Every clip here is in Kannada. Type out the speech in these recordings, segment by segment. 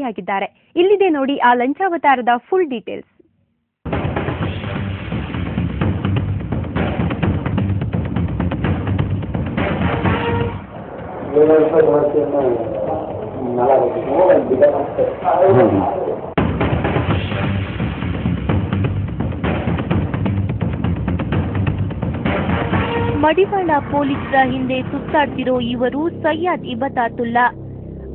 ಭಾಗಿಯಾಗಿದ್ದಾರೆ. ಇಲ್ಲಿದೆ ನೋಡಿ ಆ ಲಂಚಾವತಾರದ ಫುಲ್ ಡೀಟೇಲ್ಸ್. ಮಡಿವಾಳ ಪೊಲೀಸರ ಹಿಂದೆ ಸುತ್ತಾಡ್ತಿರೋ ಇವರು ಸಯ್ಯದ್ ಇಬತಾತುಲ್ಲಾ.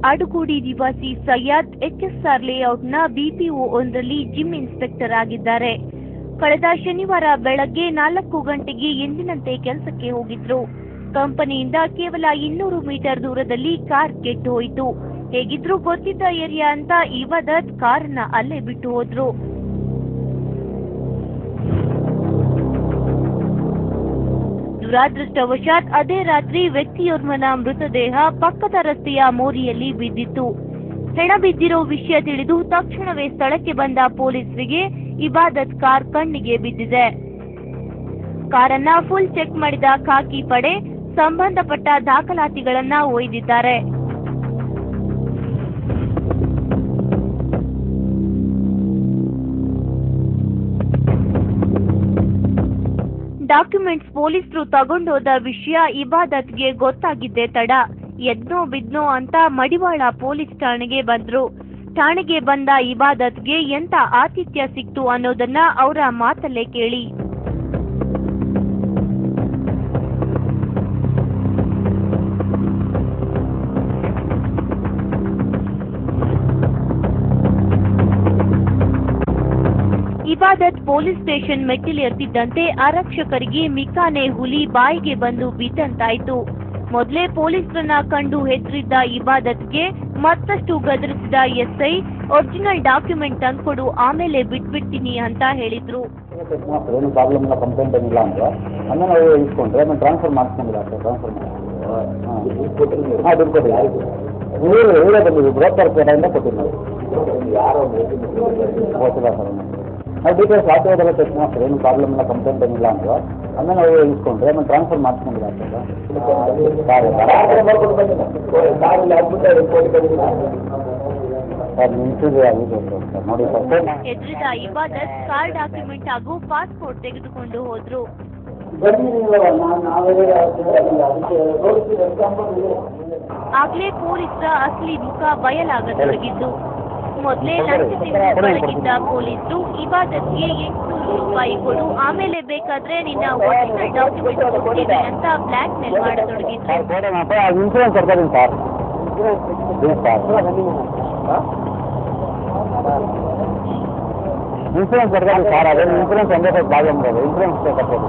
ಅಡುಗೂಡಿ ನಿವಾಸಿ ಸಯ್ಯದ್ HSR ಲೇಔಟ್ನ BPO ಒಂದರಲ್ಲಿ ಜಿಮ್ ಇನ್ಸ್ಪೆಕ್ಟರ್ ಆಗಿದ್ದಾರೆ. ಕಳೆದ ಶನಿವಾರ ಬೆಳಗ್ಗೆ 4 ಗಂಟೆಗೆ ಎಂದಿನಂತೆ ಕೆಲಸಕ್ಕೆ ಹೋಗಿದ್ರು. ಕಂಪನಿಯಿಂದ ಕೇವಲ 200 ಮೀಟರ್ ದೂರದಲ್ಲಿ ಕಾರ್ ಕೆಟ್ಟು ಹೋಯಿತು. ಹೇಗಿದ್ರು ಗೊತ್ತಿದ್ದ ಏರಿಯಾ ಅಂತ ಇಬಾದತ್ ಕಾರನ್ನ ಅಲ್ಲೇ ಬಿಟ್ಟು ಹೋದ್ರು. ದುರಾದೃಷ್ಟವಶಾತ್ ಅದೇ ರಾತ್ರಿ ವ್ಯಕ್ತಿಯೋರ್ವನ ಮೃತದೇಹ ಪಕ್ಕದ ರಸ್ತೆಯ ಮೋರಿಯಲ್ಲಿ ಬಿದ್ದಿತ್ತು. ಹೆಣ ಬಿದ್ದಿರೋ ವಿಷಯ ತಿಳಿದು ತಕ್ಷಣವೇ ಸ್ಥಳಕ್ಕೆ ಬಂದ ಪೊಲೀಸರಿಗೆ ಇಬಾದತ್ ಕಾರ್ ಕಣ್ಣಿಗೆ ಬಿದ್ದಿದೆ. ಕಾರನ್ನ ಫುಲ್ ಚೆಕ್ ಮಾಡಿದ ಖಾಕಿ ಪಡೆ ಸಂಬಂಧಪಟ್ಟ ದಾಖಲಾತಿಗಳನ್ನ ಒಯ್ದಿದ್ದಾರೆ. ಡಾಕ್ಯುಮೆಂಟ್ಸ್ ಪೊಲೀಸರು ತಗೊಂಡೋದ ವಿಷಯ ಇಬಾದತ್ಗೆ ಗೊತ್ತಾಗಿದ್ದೆ ತಡ. ಎದ್ನೋ ಬಿದ್ನೋ ಅಂತ ಮಡಿವಾಳ ಪೊಲೀಸ್ ಠಾಣೆಗೆ ಬಂದ್ರು. ಠಾಣೆಗೆ ಬಂದ ಇಬಾದತ್ಗೆ ಎಂತ ಆತಿಥ್ಯ ಸಿಕ್ತು ಅನ್ನೋದನ್ನ ಅವರ ಮಾತಲ್ಲೇ ಕೇಳಿ. ಇಬಾದತ್ ಪೊಲೀಸ್ ಸ್ಟೇಷನ್ ಮೆಟ್ಟಿಲೇರ್ತಿದ್ದಂತೆ ಆರಕ್ಷಕರಿಗೆ ಮಿಕಾನೆ ಹುಲಿ ಬಾಯಿಗೆ ಬಂದು ಬಿದ್ದಂತಾಯ್ತು. ಮೊದಲೇ ಪೊಲೀಸರನ್ನ ಕಂಡು ಹೆದರಿದ್ದ ಇಬಾದತ್ಗೆ ಮತ್ತಷ್ಟು ಗದರಿಸಿದ SI ಒರಿಜಿನಲ್ ಡಾಕ್ಯುಮೆಂಟ್ ತಂದ್ಕೊಡು, ಆಮೇಲೆ ಬಿಟ್ಬಿಡ್ತೀನಿ ಅಂತ ಹೇಳಿದ್ರು. ಏನು ಪ್ರಾಬ್ಲಮ್ ಇಲ್ಲ, ಕಂಪ್ಲೇಂಟ್ ಏನಿಲ್ಲ ಅಂತ ಅದನ್ನ ನಾವು ಇಸ್ಕೊಂಡ್ರೆ ನಾನು ಟ್ರಾನ್ಸ್ಫರ್ ಮಾಡ್ಕೊಂಡಿಲ್ಲ ಸರ್. ಟ್ರಾನ್ಸ್ಫರ್ ದುಡ್ಡು ಕೊಟ್ಟಿಲ್ಲ. ಇವರೇ ಬಂದಿದ್ದು ಬ್ರೋಕರ್ ಕಡೆಯಿಂದ ಕೊಟ್ಟಿಲ್ಲ. ಯಾರೋ ಗೊತ್ತಿಲ್ಲ ಸರ್. ನಾವು ಡೀಟೇಲ್ಸ್ ವಾಟ್ಸಪ್ಪಲ್ಲಿ ಚೆಕ್ ಮಾಡ್ತಾರೆ. ಏನು ಪ್ರಾಬ್ಲಮ್ ಇಲ್ಲ, ಕಂಪ್ಲೇಂಟ್ ಏನಿಲ್ಲ ಅಂತ ಅದನ್ನ ನಾವು ಇಸ್ಕೊಂಡ್ರೆ ನಾನು ಟ್ರಾನ್ಸ್ಫರ್ ಮಾಡ್ಕೊಂಡಿಲ್ಲ ಹೆದರಿದ ಇಬಾದತ್ ಕಾರ್ ಡಾಕ್ಯುಮೆಂಟ್ ಹಾಗೂ ಪಾಸ್ಪೋರ್ಟ್ ತೆಗೆದುಕೊಂಡು ಹೋದ್ರು. ಆಗ್ಲೇ ಪೊಲೀಸರ ಅಸಲಿ ಮುಖ ಬಯಲಾಗತೊಡಗಿದ್ದು. ಮೊದಲೇ ಲಂಚದಿಂದ ತೊಡಗಿದ್ದ ಪೊಲೀಸರು ಇಬಾದತ್ಗೆ 800 ರೂಪಾಯಿ ಕೊಡು, ಆಮೇಲೆ ಬೇಕಾದ್ರೆ ನಿನ್ನ ಒರಿಜಿನಲ್ ಡಾಕ್ಯುಮೆಂಟ್ ಕೊಡ್ತೀವಿ ಅಂತ ಬ್ಲ್ಯಾಕ್ ಮೇಲ್ ಮಾಡತೊಡಗಿದ್ರು. ಇನ್ಸೂರೆನ್ಸ್ ಕರ್ಕೋತೀನಿ ಸರ್. ಇನ್ಸೂರೆನ್ಸ್ ಕರ್ಕೋತೀನಿ ಸರ್. ಅದೇ ಇನ್ಸೂರೆನ್ಸ್ ಒಂದೇ ಪ್ರಾಬ್ಲಮ್ ಇರೋದು. ಇನ್ಸೂರೆನ್ಸ್ ಕರ್ಕೋತೀನಿ.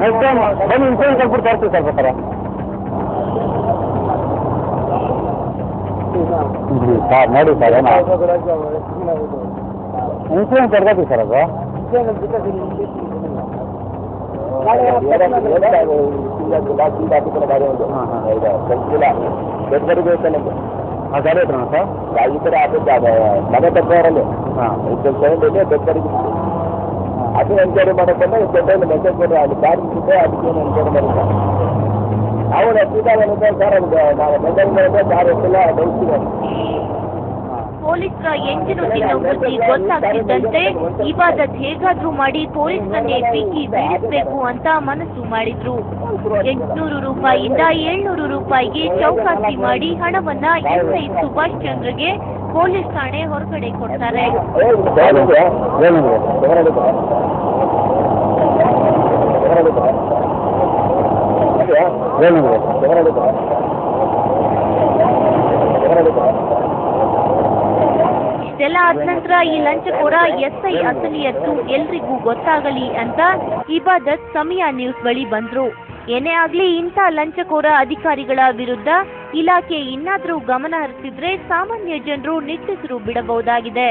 ನೆಕ್ಸ್ಟ್ ಟೈಮ್ ಬನ್ನಿ, ಇನ್ಸೂರೆನ್ಸ್ ಕರ್ಬಿಟ್ಟು ತೋರಿಸ್ತೀವಿ ಸರ್ ಬೇಕಾರೆ. ಸರ್ ನೋಡಿ ಸರ್, ಏನೋ ಇನ್ಸೂರೆನ್ಸ್ ಕರ್ಕೋತೀವಿ ಸರ್. ಅದು ಗಾಡಿ ಹತ್ರ ಸರ್ ಈ ಕಡೆ ಆಗುತ್ತೆ ಮನೆ ತಪ್ಪವರಲ್ಲಿ ಅದು ಎನ್ಕ್ವೈರಿ ಮಾಡೋಕ್ಕಂದ್ರೆ ಜೊತೆಯಲ್ಲಿ ಮೆಸೇಜ್ ಕೊಟ್ಟರೆ ಅದು ಗಾಡಿ ಸಿಗುತ್ತೆ, ಅದಕ್ಕೇನು ಎನ್ಕ್ವೈರಿ ಮಾಡುತ್ತೆ. ಅವನು ಸೀತಾವನಿಗೆ ಸರ್ ಅವ್ರಿಗೆ ನಾವು ಮೆಸೇಜ್ ಮಾಡಿದ್ರೆ ಕಾರ್ ಎತ್ತಿಲ್ಲ ಡೌಟ್ಸಿದೆ. ಪೊಲೀಸರ ಎಂಜಿನು ತಿನ್ನೋ ಬುದ್ಧಿ ಗೊತ್ತಾಗ್ತಿದ್ದಂತೆ ಇಬಾದತ್ ಹೇಗಾದ್ರೂ ಮಾಡಿ ಪೊಲೀಸರನ್ನೇ ಬಿಗಿ ಬೀಳಿಸಬೇಕು ಅಂತ ಮನಸ್ಸು ಮಾಡಿದ್ರು. 800 ರೂಪಾಯಿಯಿಂದ 700 ರೂಪಾಯಿಗೆ ಚೌಕಾಸಿ ಮಾಡಿ ಹಣವನ್ನ SI ಸುಭಾಷ್ ಚಂದ್ರಗೆ ಪೊಲೀಸ್ ಠಾಣೆ ಹೊರಗಡೆ ಕೊಡ್ತಾರೆ. ಇಷ್ಟೆಲ್ಲ ಆದ ನಂತರ ಈ ಲಂಚಕೋರ SI ಅಸಲಿಯತ್ತು ಎಲ್ರಿಗೂ ಗೊತ್ತಾಗಲಿ ಅಂತ ಇಬಾದತ್ ಸಮಯ ನ್ಯೂಸ್ ಬಳಿ ಬಂದ್ರು. ಏನೇ ಆಗ್ಲಿ ಇಂಥ ಲಂಚಕೋರ ಅಧಿಕಾರಿಗಳ ವಿರುದ್ಧ ಇಲಾಖೆ ಇನ್ನಾದ್ರೂ ಗಮನ ಹರಿಸಿದ್ರೆ ಸಾಮಾನ್ಯ ಜನರು ನಿಟ್ಟುಸಿರು ಬಿಡಬಹುದಾಗಿದೆ.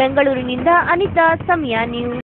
ಬೆಂಗಳೂರಿನಿಂದ ಅನಿತಾ, ಸಮಯ ನ್ಯೂಸ್.